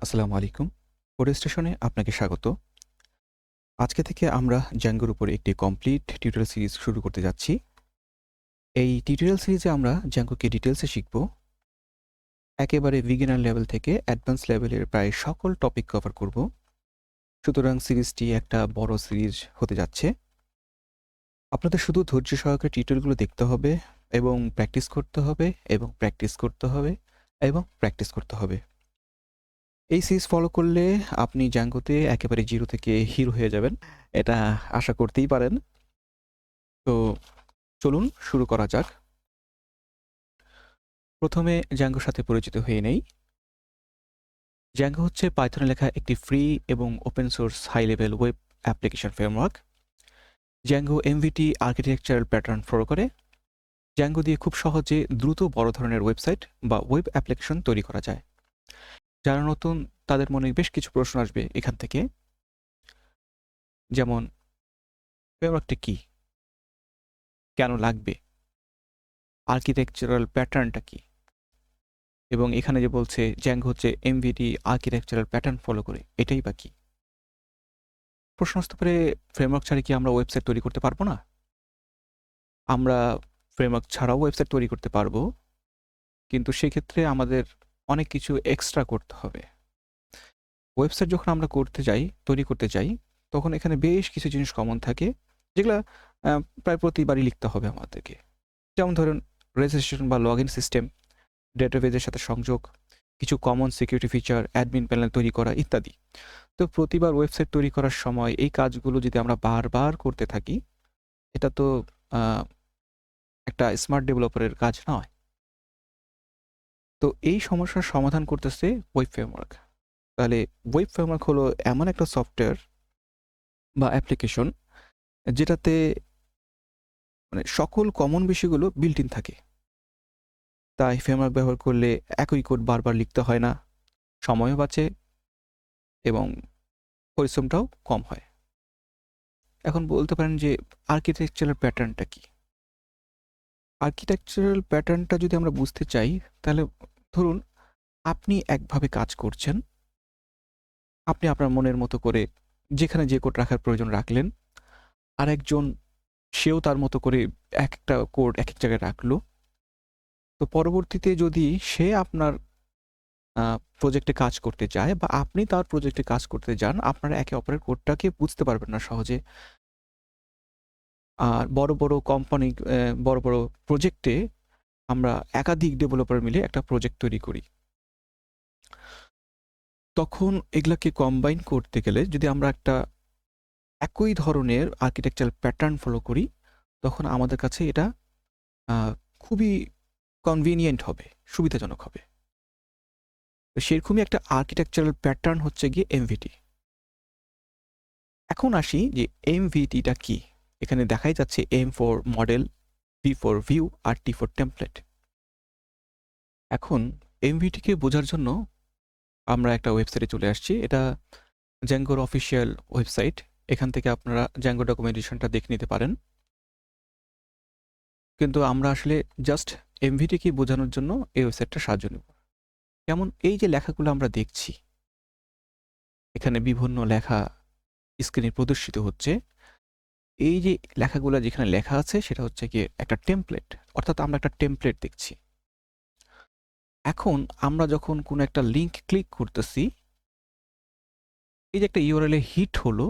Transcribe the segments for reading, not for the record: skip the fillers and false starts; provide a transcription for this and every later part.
আসসালামু আলাইকুম। কোডস্টেশনে আপনাকে স্বাগত। আজকে থেকে আমরা জ্যাঙ্গোর উপরে একটি কমপ্লিট টিউটোরিয়াল সিরিজ শুরু করতে যাচ্ছি। এই টিউটোরিয়াল সিরিজে আমরা জ্যাঙ্গোকে ডিটেইলসে শিখব। একেবারে বিগিনার লেভেল থেকে অ্যাডভান্স লেভেলের প্রায় সকল টপিক কভার করব। সুতরাং সিরিজটি একটা বড় সিরিজ হতে যাচ্ছে। আপনাদের শুধু ধৈর্য সহকারে টিউটোরিয়ালগুলো দেখতে হবে এবং প্র্যাকটিস করতে হবে এবং প্র্যাকটিস করতে হবে এবং প্র্যাকটিস করতে হবে। এই সিরিজ ফলো করলে আপনি জ্যাঙ্গোতে একেবারে জিরো থেকে হিরো হয়ে যাবেন। এটা আশা করতেই পারেন। তো চলুন শুরু করা যাক। প্রথমে জ্যাঙ্গোর সাথে পরিচিত হয়ে নেই। জ্যাঙ্গো হচ্ছে পাইথনে লেখা একটি ফ্রি এবং open source high level web application framework. Django MVT architectural pattern follow করে। জ্যাঙ্গো দিয়ে খুব সহজে দ্রুত বড় ধরনের ওয়েবসাইট বা ওয়েব অ্যাপ্লিকেশন তৈরি করা যায়। যারা নতুন তাদের মনে বেশ কিছু প্রশ্ন আসবে এখান থেকে, যেমন ফ্রেমওয়ার্কটা কি, কেন লাগবে, আর্কিটেকচারাল প্যাটার্নটা কি, এবং এখানে যে বলছে জ্যাঙ্গো হচ্ছে এমভিটি আর্কিটেকচারাল প্যাটার্ন ফলো করে, এটাই বা কি? প্রশ্ন আসতে পারে, ফ্রেমওয়ার্ক ছাড়া কি আমরা ওয়েবসাইট তৈরি করতে পারবো না? আমরা ফ্রেমওয়ার্ক ছাড়াও ওয়েবসাইট তৈরি করতে পারবো, কিন্তু সেক্ষেত্রে আমাদের অনেক কিছু এক্সট্রা করতে হবে। ওয়েবসাইট যখন আমরা তৈরি করতে যাই, তখন এখানে বেশ কিছু জিনিস কমন থাকে, যেগুলা প্রায় প্রতিবারই লিখতে হবে আমাদেরকে। যেমন ধরুন রেজিস্ট্রেশন বা লগ ইন সিস্টেম, ডেটাবেজের সাথে সংযোগ, কিছু common security feature, admin panel তৈরি করা ইত্যাদি। তো প্রতিবার ওয়েবসাইট তৈরি করার সময় এই কাজগুলো যদি আমরা বারবার করতে থাকি, এটা তো একটা স্মার্ট ডেভেলপারের কাজ নয়। তো এই সমস্যার সমাধান করতেছে ওয়েব ফ্রেমওয়ার্ক। তাহলে ওয়েব ফ্রেমওয়ার্ক হলো এমন একটা সফটওয়্যার বা অ্যাপ্লিকেশন যেটাতে সকল কমন বিষয়গুলো বিল্ট ইন থাকে। তাই ফ্রেমওয়ার্ক ব্যবহার করলে একই কোড বারবার লিখতে হয় না, সময়ও বাঁচে এবং পরিশ্রমটাও কম হয়। এখন বলতে পারেন যে আর্কিটেকচারাল প্যাটার্নটা কি? আর্কিটেকচারাল প্যাটার্নটা যদি আমরা বুঝতে চাই, তাহলে ধরুন আপনি একভাবে কাজ করছেন, আপনি আপনার মনের মতো করে যেখানে যে কোড রাখার প্রয়োজন রাখলেন, আরেকজন সেও তার মতো করে একটা কোড এক জায়গায় রাখলো। তো পরবর্তীতে যদি সে আপনার প্রজেক্টে কাজ করতে যায় বা আপনি তার প্রজেক্টে কাজ করতে যান, আপনারা একে অপরের কোডটাকে বুঝতে পারবেন না সহজে। আর বড় কোম্পানি, বড় প্রজেক্টে আমরা একাধিক ডেভেলপার মিলে একটা প্রজেক্ট তৈরি করি। তখন এগুলাকে কম্বাইন করতে গেলে যদি আমরা একটা একই ধরনের আর্কিটেকচারাল প্যাটার্ন ফলো করি, তখন আমাদের কাছে এটা খুবই কনভিনিয়েন্ট হবে, সুবিধাজনক হবে। তো সেরকমই একটা আর্কিটেকচারাল প্যাটার্ন হচ্ছে গিয়ে এমভিটি। এখন আসি যে এমভিটিটা কি? এখানে দেখাই যাচ্ছে M for model, V for view R T for template. এখন এমভিটিকে বোঝার জন্য আমরা একটা ওয়েবসাইটে চলে আসছি। এটা জ্যাঙ্গোর অফিসিয়াল ওয়েবসাইট। এখান থেকে আপনারা জ্যাঙ্গো ডকুমেন্টেশনটা দেখে নিতে পারেন। কিন্তু আমরা আসলে জাস্ট এমভিটিকে বোঝানোর জন্য এই ওয়েবসাইটটা সাহায্য নেব। যেমন এই যে লেখাগুলো আমরা দেখছি, এখানে বিভিন্ন লেখা স্ক্রিনে প্রদর্শিত হচ্ছে। এই যে লেখাগুলো যেখানে লেখা আছে সেটা হচ্ছে গিয়ে একটা টেমপ্লেট, অর্থাৎ আমরা একটা টেমপ্লেট দেখছি। এখন আমরা যখন কোনো একটা লিঙ্ক ক্লিক করতেছি, এই যে একটা ইউআরএল এ হিট হলো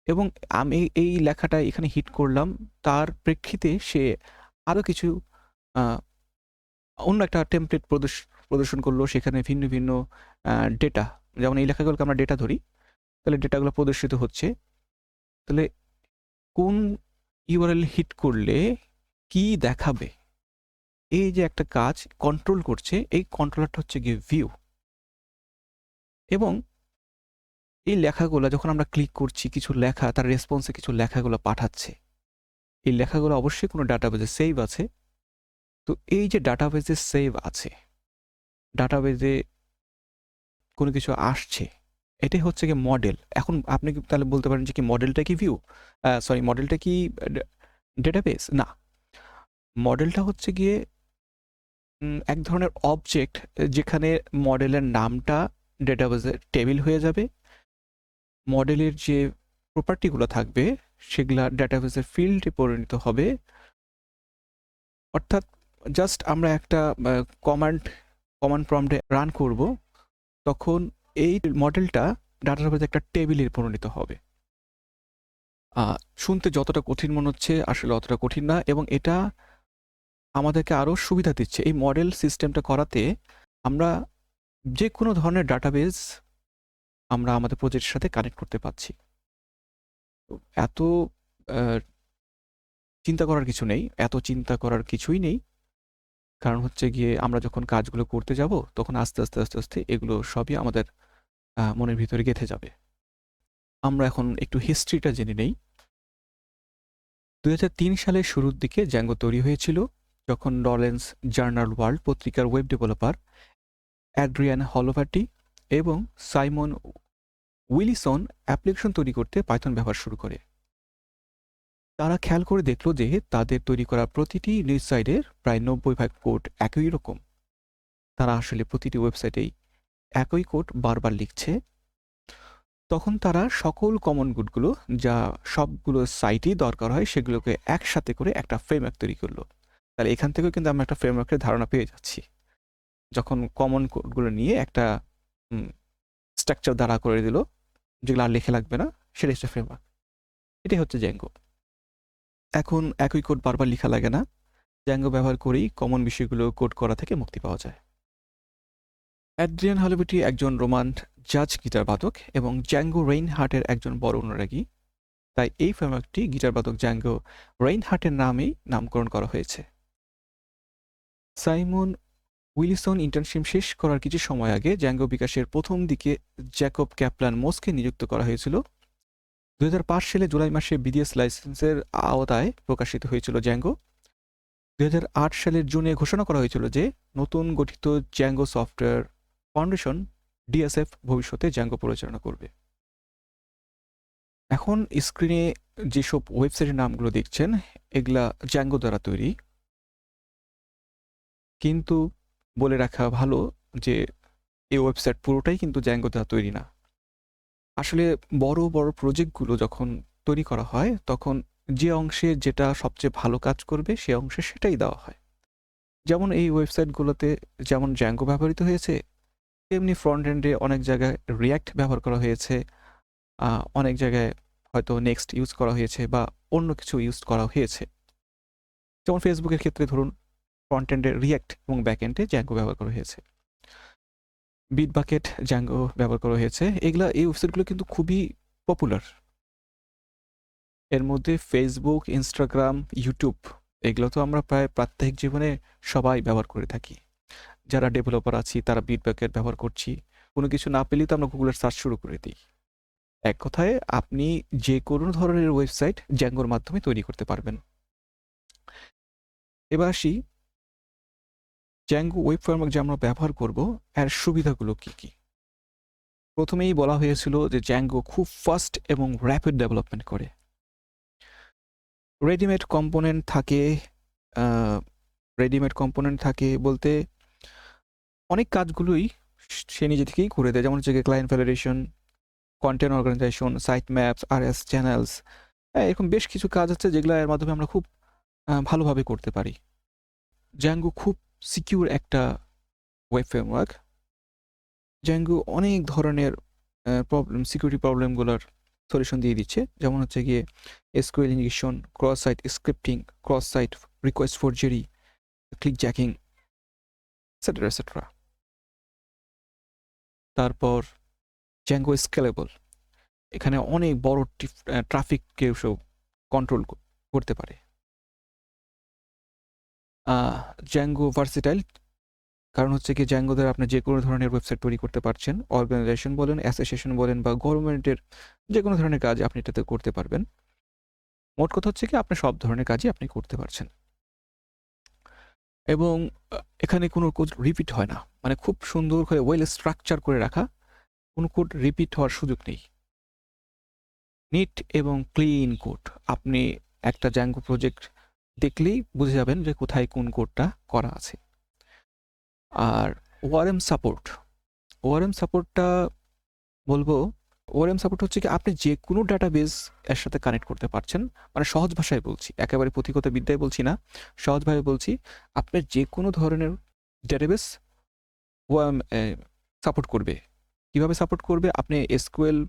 এবং আমি এই লেখাটা এখানে হিট করলাম, তার প্রেক্ষিতে সে আরো কিছু অন্য একটা টেমপ্লেট প্রদর্শন করলো। সেখানে ভিন্ন ডেটা, যেমন এই লেখাগুলোকে আমরা ডেটা ধরি, তাহলে ডেটাগুলো প্রদর্শিত হচ্ছে। তাহলে কোন ইউআরএল হিট করলে কি দেখাবে, এই যে একটা কাজ কন্ট্রোল করছে, এই কন্ট্রোলারটা হচ্ছে গিয়ে ভিউ। এবং এই লেখাগুলো যখন আমরা ক্লিক করছি, কিছু লেখা তার রেসপন্সে কিছু লেখাগুলো পাঠাচ্ছে। এই লেখাগুলো অবশ্যই কোনো ডাটাবেজে সেভ আছে। তো এই যে ডাটাবেজে সেভ আছে, ডাটাবেজে কোনো কিছু আসছে, এটাই হচ্ছে গিয়ে মডেল। এখন আপনি কি তাহলে বলতে পারেন যে কি মডেলটা কি ভিউ, মডেলটা কি ডেটাবেস? না, মডেলটা হচ্ছে গিয়ে এক ধরনের অবজেক্ট, যেখানে মডেলের নামটা ডেটাবেজে টেবিল হয়ে যাবে। মডেলের যে প্রপার্টিগুলো থাকবে সেগুলা ডেটাবেজের ফিল্ডে পরিণত হবে। অর্থাৎ জাস্ট আমরা একটা কমান্ড প্রম্পটে রান করব, তখন এই মডেলটা ডাটাবেজে একটা টেবিলে পরিণত হবে। শুনতে যতটা কঠিন মনে হচ্ছে আসলে অতটা কঠিন না, এবং এটা আমাদেরকে আরও সুবিধা দিচ্ছে। এই মডেল সিস্টেমটা করাতে আমরা যে কোনো ধরনের ডাটাবেজ আমরা আমাদের প্রজেক্টের সাথে কানেক্ট করতে পারছি। এত চিন্তা করার কিছু নেই, এত চিন্তা করার কিছুই নেই। কারণ হচ্ছে গিয়ে আমরা যখন কাজগুলো করতে যাব তখন আস্তে আস্তে আস্তে আস্তে এগুলো সবই আমাদের মনের ভিতরে গেঁথে যাবে। আমরা এখন একটু হিস্ট্রিটা জেনে নেই। 2003 সালের শুরুর দিকে জ্যাঙ্গো তৈরি হয়েছিল, যখন লরেন্স জার্নাল ওয়ার্ল্ড পত্রিকার ওয়েব ডেভেলপার অ্যাড্রিয়ান হলোভার্টি এবং সাইমন উইলিসন অ্যাপ্লিকেশন তৈরি করতে পাইথন ব্যবহার শুরু করে। তারা খেয়াল করে দেখলো যে তাদের তৈরি করা প্রতিটি নিউজ সাইটের প্রায় 90% কোড একই রকম। তারা আসলে প্রতিটি ওয়েবসাইটেই একই কোড বারবার লিখছে। তখন তারা সকল কমন কোডগুলো যা সবগুলো সাইটেই দরকার হয় সেগুলোকে একসাথে করে একটা ফ্রেমওয়ার্ক তৈরি করলো। তাহলে এখান থেকেও কিন্তু আমরা একটা ফ্রেমওয়ার্কের ধারণা পেয়ে যাচ্ছি। যখন কমন কোডগুলো নিয়ে একটা স্ট্রাকচার দাঁড়া করে দিল, যেগুলো আর লেখা লাগবে না, সেটা হচ্ছে ফ্রেমওয়ার্ক। এটাই হচ্ছে জ্যাঙ্গো। এখন একই কোড বারবার লেখা লাগে না, জ্যাঙ্গো ব্যবহার করেই কমন বিষয়গুলো কোড করা থেকে মুক্তি পাওয়া যায়। অ্যাড্রিয়ান হলোভার্টি একজন রোমান জাজ গিটার বাদক এবং জ্যাঙ্গো রেইনহার্টের একজন বড় অনুরাগী। তাই এই ফ্রেমওয়ার্কটি গিটার বাদক জ্যাঙ্গো রেইনহার্টের নামেই নামকরণ করা হয়েছে। সাইমন উইলিসন ইন্টার্নশিপ শেষ করার কিছু সময় আগে জ্যাঙ্গো বিকাশের প্রথম দিকে জ্যাকব ক্যাপলান মোসকে নিযুক্ত করা হয়েছিল। 2005 সালে জুলাই মাসে বিডিএস লাইসেন্সের আওতায় প্রকাশিত হয়েছিল জ্যাঙ্গো। 2008 সালের জুনে ঘোষণা করা হয়েছিল যে নতুন গঠিত জ্যাঙ্গো সফটওয়্যার ফাউন্ডেশন ডিএসএফ ভবিষ্যতে জ্যাঙ্গো পরিচালনা করবে। এখন স্ক্রিনে যেসব ওয়েবসাইটের নামগুলো দেখছেন এগুলা জ্যাঙ্গো দ্বারা তৈরি, কিন্তু বলে রাখা ভালো যে এই ওয়েবসাইট পুরোটাই কিন্তু জ্যাঙ্গো দ্বারা তৈরি না। আসলে বড় বড় প্রজেক্টগুলো যখন তৈরি করা হয় তখন যে অংশে যেটা সবচেয়ে ভালো কাজ করবে সে অংশে সেটাই দেওয়া হয়। যেমন এই ওয়েবসাইটগুলোতে যেমন জ্যাঙ্গো ব্যবহৃত হয়েছে, তেমনি ফ্রন্ট এন্ডে অনেক জায়গায় রিয়্যাক্ট ব্যবহার করা হয়েছে, অনেক জায়গায় হয়তো নেক্সট ইউজ করা হয়েছে বা অন্য কিছু ইউজ করা হয়েছে। যেমন ফেসবুকের ক্ষেত্রে ধরুন ফ্রন্ট এন্ডে রিয়্যাক্ট এবং ব্যাক এন্ডে জ্যাঙ্গো ব্যবহার করা হয়েছে, বিটবাকেট জ্যাঙ্গো ব্যবহার করা হয়েছে। এই ওয়েবসাইটগুলো কিন্তু খুবই পপুলার। এর মধ্যে ফেসবুক, ইনস্টাগ্রাম, ইউটিউব এগুলো তো আমরা প্রায় প্রাত্যহিক জীবনে সবাই ব্যবহার করে থাকি। যারা ডেভেলপার আছি তারা বিটবাকেট ব্যবহার করছি। কোনো কিছু না পেলেই তো আমরা গুগলের সার্চ শুরু করে দিই। এক কথায় আপনি যে কোনো ধরনের ওয়েবসাইট জ্যাঙ্গোর মাধ্যমে তৈরি করতে পারবেন। এবার আসি জ্যাঙ্গো ওয়েব ফ্রেমওয়ার্ক যে আমরা ব্যবহার করব এর সুবিধাগুলো কি কি। প্রথমেই বলা হয়েছিল যে জ্যাঙ্গো খুব ফাস্ট এবং র্যাপিড ডেভেলপমেন্ট করে। রেডিমেড কম্পোনেন্ট থাকে বলতে অনেক কাজগুলোই সে নিজে থেকেই করে দেয়। যেমন হচ্ছে client validation, content organization, site maps, RSS channels, এরকম বেশ কিছু কাজ আছে যেগুলো এর মাধ্যমে আমরা খুব ভালোভাবে করতে পারি। জ্যাঙ্গো খুব সিকিউর একটা ওয়েব ফ্রেমওয়ার্ক। জ্যাঙ্গো অনেক ধরনের সিকিউরিটি প্রবলেমগুলোর সলিউশন দিয়ে দিচ্ছে। যেমন হচ্ছে গিয়ে SQL injection, cross site scripting, cross site request forgery, clickjacking, etcetera etcetera. তারপর জ্যাঙ্গো স্কেলেবল, এখানে অনেক বড় ট্রাফিককে সব কন্ট্রোল করতে পারে। জ্যাঙ্গো ভার্সেটাইল, কারণ হচ্ছে কি জ্যাঙ্গো দ্বারা আপনি যে কোনো ধরনের ওয়েবসাইট তৈরি করতে পারছেন। অর্গানাইজেশন বলেন, অ্যাসোসিয়েশন বলেন বা গভর্নমেন্টের যে কোনো ধরনের কাজ আপনি এটাতে করতে পারবেন। মোট কথা হচ্ছে কি আপনি সব ধরনের কাজই আপনি করতে পারছেন। এবং এখানে কোনো কোড রিপিট হয় না, মানে খুব সুন্দর করে ওয়েল স্ট্রাকচার করে রাখা, কোনো কোড রিপিট হওয়ার সুযোগ নেই। নিট এবং ক্লিন কোড, আপনি একটা জ্যাঙ্গো প্রজেক্ট দেখলেই বুঝে যাবেন যে কোথায় কোন কোডটা করা আছে। আর ওয়ারএম সাপোর্ট, ওআরএম সাপোর্টটা বলবো, ওআরএম সাপোর্ট হচ্ছে কি আপনি যে কোনো ডাটাবেস এর সাথে কানেক্ট করতে পারছেন। মানে সহজ ভাষায় বলছি, একেবারে পুঁথিগত বিদ্যায় বলছি না, সহজভাবে বলছি। আপনার যে কোনো ধরনের ডাটাবেস ওআরএম সাপোর্ট করবে। কিভাবে সাপোর্ট করবে? আপনি এসকিউএল,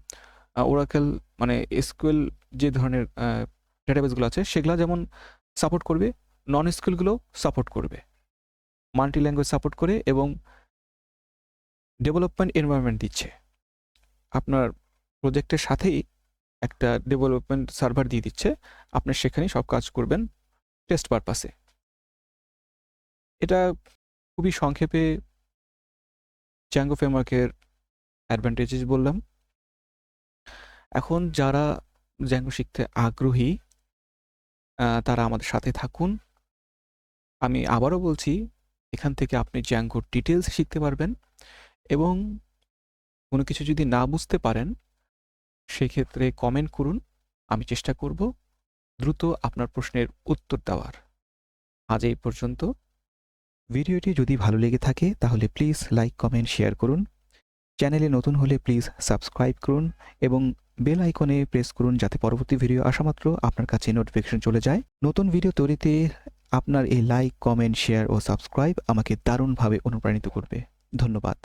ওরাকেল, মানে এসকিউএল যে ধরনের ডেটাবেসগুলো আছে সেগুলা যেমন সাপোর্ট করবে, নন এসকিউএলগুলোও সাপোর্ট করবে। মাল্টি ল্যাঙ্গুয়েজ সাপোর্ট করে এবং ডেভেলপমেন্ট এনভায়রনমেন্ট দিচ্ছে। আপনার প্রজেক্টের সাথেই একটা ডেভেলপমেন্ট সার্ভার দিয়ে দিচ্ছে। আপনি সেখানেই সব কাজ করবেন টেস্ট পারপাসে। এটা খুবই সংক্ষেপে Django ফ্রেমওয়ার্কের অ্যাডভান্টেজেস বললাম। এখন যারা Django শিখতে আগ্রহী তারা আমাদের সাথে থাকুন। আমি আবারও বলছি, এখান থেকে আপনি Django'র ডিটেইলস শিখতে পারবেন এবং কোনো কিছু যদি না বুঝতে পারেন সেক্ষেত্রে কমেন্ট করুন। আমি চেষ্টা করব দ্রুত আপনার প্রশ্নের উত্তর দেওয়ার। আজ এই পর্যন্ত। ভিডিওটি যদি ভালো লেগে থাকে তাহলে প্লিজ লাইক, কমেন্ট, শেয়ার করুন। চ্যানেলে নতুন হলে প্লিজ সাবস্ক্রাইব করুন এবং বেল আইকনে প্রেস করুন যাতে পরবর্তী ভিডিও আসা মাত্র আপনার কাছে নোটিফিকেশন চলে যায়। নতুন ভিডিও তৈরিতে আপনার এই লাইক, কমেন্ট, শেয়ার ও সাবস্ক্রাইব আমাকে দারুণভাবে অনুপ্রাণিত করবে। ধন্যবাদ।